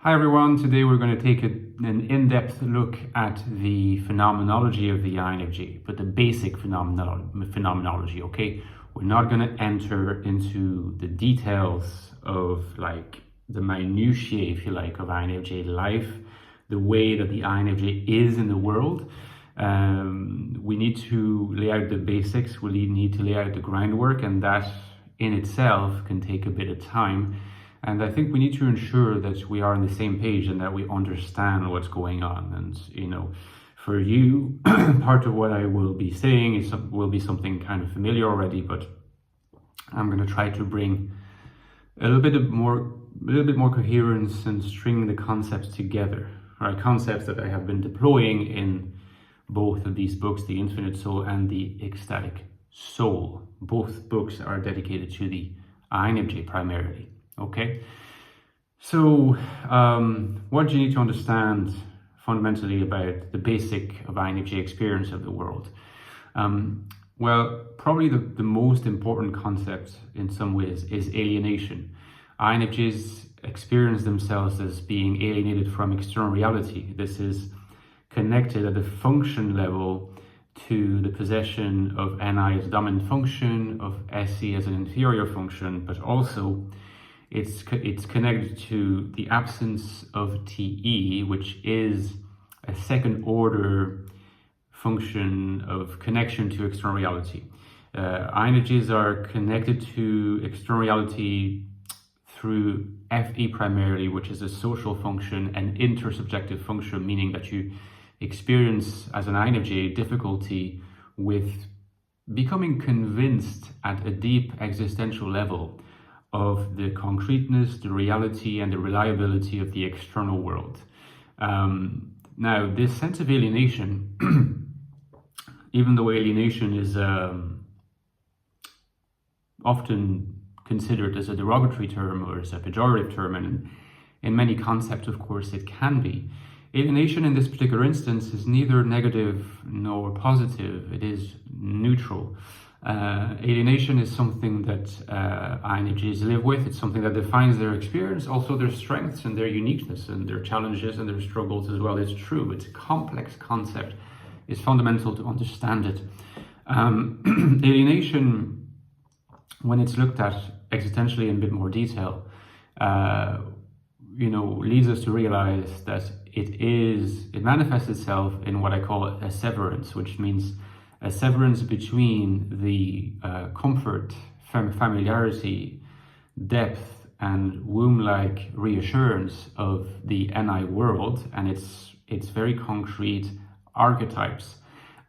Hi everyone, today we're going to take an in-depth look at the phenomenology of the INFJ, but the basic phenomenology, okay? We're not going to enter into the details of the minutiae, if you like, of INFJ life, the way that the INFJ is in the world. We need to lay out the basics, we need to lay out the groundwork, and that in itself can take a bit of time. And I think we need to ensure that we are on the same page and that we understand what's going on. And, for you, part of what I will be saying will be something kind of familiar already, but I'm going to try to bring a little bit more coherence and string the concepts together. Right? Concepts that I have been deploying in both of these books, The Infinite Soul and The Ecstatic Soul. Both books are dedicated to the INFJ primarily. Okay, so what do you need to understand fundamentally about the basic of INFJ experience of the world? Well, probably the most important concept in some ways is alienation. INFJs experience themselves as being alienated from external reality. This is connected at the function level to the possession of NI as a dominant function, of SE as an inferior function, but also it's connected to the absence of TE, which is a second order function of connection to external reality. INFJs are connected to external reality through FE primarily, which is a social function, and intersubjective function, meaning that you experience as an INFJ difficulty with becoming convinced at a deep existential level of the concreteness, the reality, and the reliability of the external world. Now, this sense of alienation, even though alienation is often considered as a derogatory term or as a pejorative term, and in many concepts, of course, it can be. Alienation in this particular instance is neither negative nor positive, it is neutral. Alienation is something that INFJs live with. It's something that defines their experience, also their strengths and their uniqueness and their challenges and their struggles as well. It's true, it's a complex concept. It's fundamental to understand it. Alienation, when it's looked at existentially in a bit more detail, leads us to realize that it manifests itself in what I call a severance, which means a severance between the comfort, familiarity, depth, and womb-like reassurance of the NI world and its very concrete archetypes,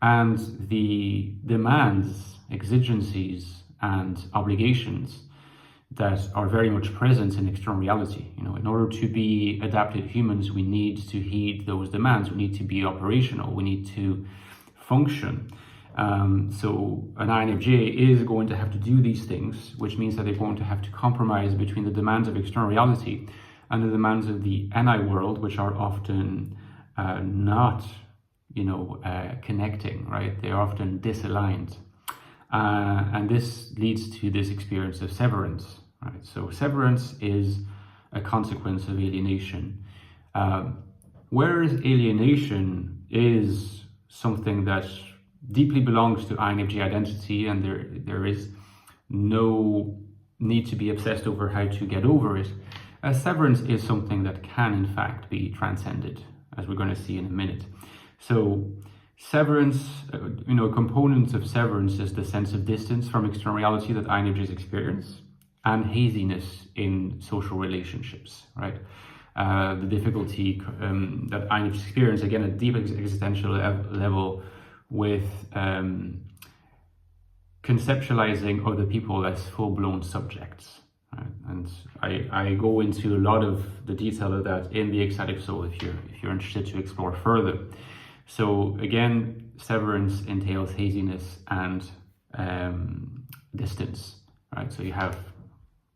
and the demands, exigencies, and obligations that are very much present in external reality. In order to be adapted humans, we need to heed those demands. We need to be operational. We need to function. So an INFJ is going to have to do these things, which means that they're going to have to compromise between the demands of external reality and the demands of the NI world, which are often not, connecting, right? They're often disaligned. And this leads to this experience of severance, right? So severance is a consequence of alienation. Whereas alienation is something that deeply belongs to INFJ identity, and there is no need to be obsessed over how to get over it. Severance is something that can in fact be transcended, as we're going to see in a minute. So severance, components of severance is the sense of distance from external reality that INFJs experience, and haziness in social relationships, right? The difficulty that INFJs experience, again, at deep existential level, with conceptualizing other people as full-blown subjects. Right? And I go into a lot of the detail of that in The Ecstatic Soul if you're interested to explore further. So again, severance entails haziness and distance. Right? So you have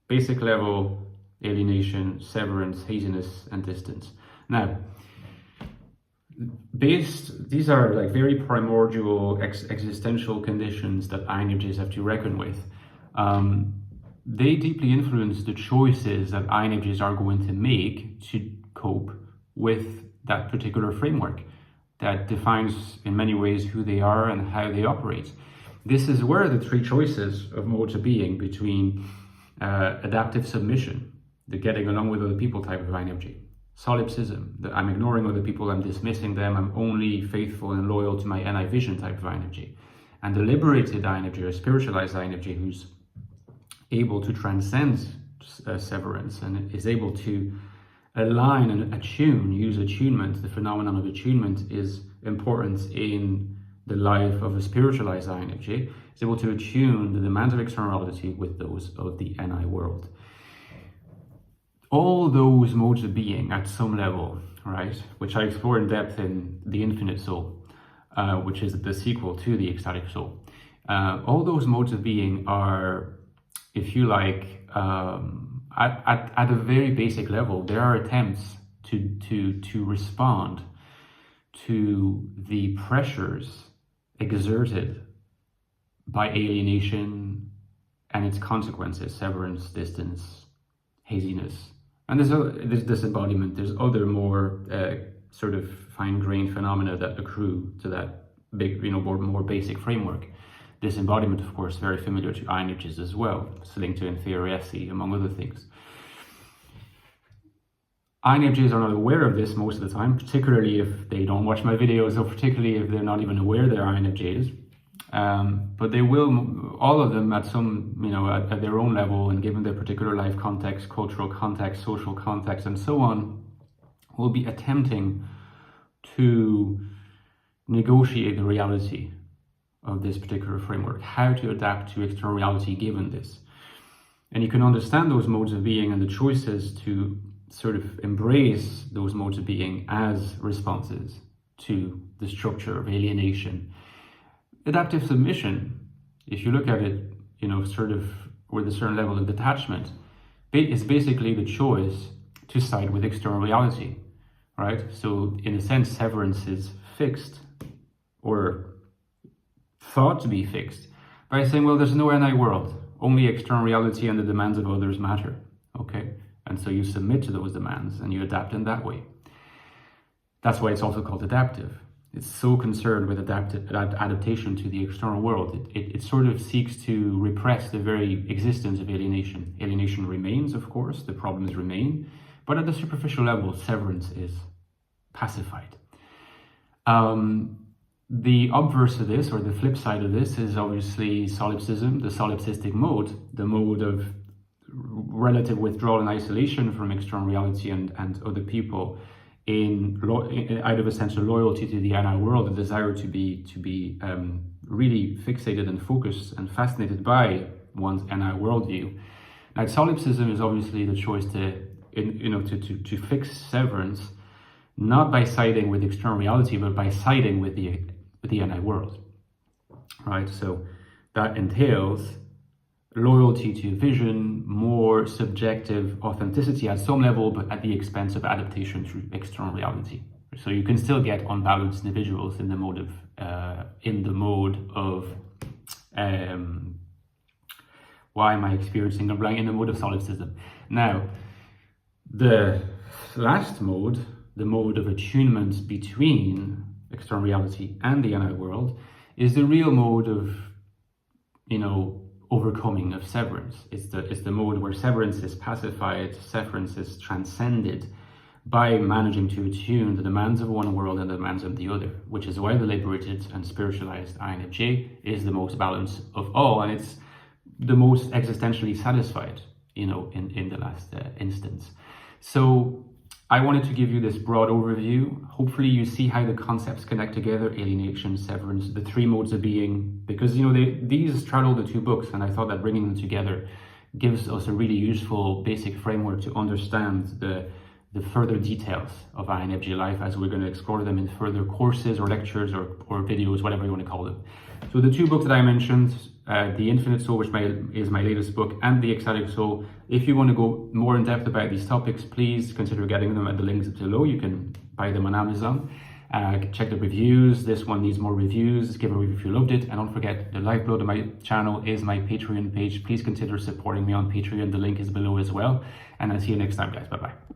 basic level alienation, severance, haziness, and distance. Now, these are very primordial existential conditions that INFJs have to reckon with. They deeply influence the choices that INFJs are going to make to cope with that particular framework that defines in many ways who they are and how they operate. This is where the three choices of modes of being between adaptive submission, the getting along with other people type of INFJ, solipsism, the I'm ignoring other people, I'm dismissing them, I'm only faithful and loyal to my NI vision type of INFJ, and the liberated INFJ or spiritualized INFJ who's able to transcend severance and is able to align and attune, use attunement. The phenomenon of attunement is important in the life of a spiritualized INFJ. Is able to attune the demands of externality with those of the NI world. All those modes of being at some level, right, which I explore in depth in The Infinite Soul, which is the sequel to The Ecstatic Soul. All those modes of being are, if you like, at a very basic level, there are attempts to respond to the pressures exerted by alienation and its consequences, severance, distance, haziness. And there's disembodiment, there's other more sort of fine-grained phenomena that accrue to that big, more basic framework. Disembodiment, of course, very familiar to INFJs as well. It's linked to inferiority, among other things. INFJs are not aware of this most of the time, particularly if they don't watch my videos, or particularly if they're not even aware they're INFJs. But they will, all of them at some, at their own level and given their particular life context, cultural context, social context, and so on, will be attempting to negotiate the reality of this particular framework, how to adapt to external reality given this. And you can understand those modes of being and the choices to sort of embrace those modes of being as responses to the structure of alienation. Adaptive submission, if you look at it, sort of with a certain level of detachment, is basically the choice to side with external reality, right? So in a sense, severance is fixed, or thought to be fixed, by saying, well, there's no NI world, only external reality and the demands of others matter, okay? And so you submit to those demands and you adapt in that way. That's why it's also called adaptive. It's so concerned with adaptation to the external world. It sort of seeks to repress the very existence of alienation. Alienation remains, of course, the problems remain, but at the superficial level, severance is pacified. The obverse of this, or the flip side of this, is obviously solipsism, the solipsistic mode, the mode of relative withdrawal and isolation from external reality and other people, out of a sense of loyalty to the NI world, a desire to be really fixated and focused and fascinated by one's NI worldview. Now, solipsism is obviously the choice to fix severance, not by siding with external reality, but by siding with the NI world, right? So that entails loyalty to vision, more subjective authenticity at some level, but at the expense of adaptation through external reality. So you can still get unbalanced individuals in the mode of why am I experiencing in the mode of solipsism. Now, the last mode, the mode of attunement between external reality and the NI world, is the real mode of, overcoming of severance. It's the mode where severance is pacified, severance is transcended by managing to attune the demands of one world and the demands of the other, which is why the liberated and spiritualized INFJ is the most balanced of all, and it's the most existentially satisfied, in the last instance. So I wanted to give you this broad overview. Hopefully you see how the concepts connect together: alienation, severance, the three modes of being, because these straddle the two books, and I thought that bringing them together gives us a really useful basic framework to understand the further details of INFJ life as we're going to explore them in further courses or lectures or videos, whatever you want to call them. So the two books that I mentioned, The Infinite Soul, which is my latest book, and The Ecstatic Soul. If you want to go more in depth about these topics, please consider getting them at the links below. You can buy them on Amazon. Check the reviews. This one needs more reviews. Give a review if you loved it. And don't forget, the lifeblood of my channel is my Patreon page. Please consider supporting me on Patreon. The link is below as well. And I'll see you next time, guys. Bye-bye.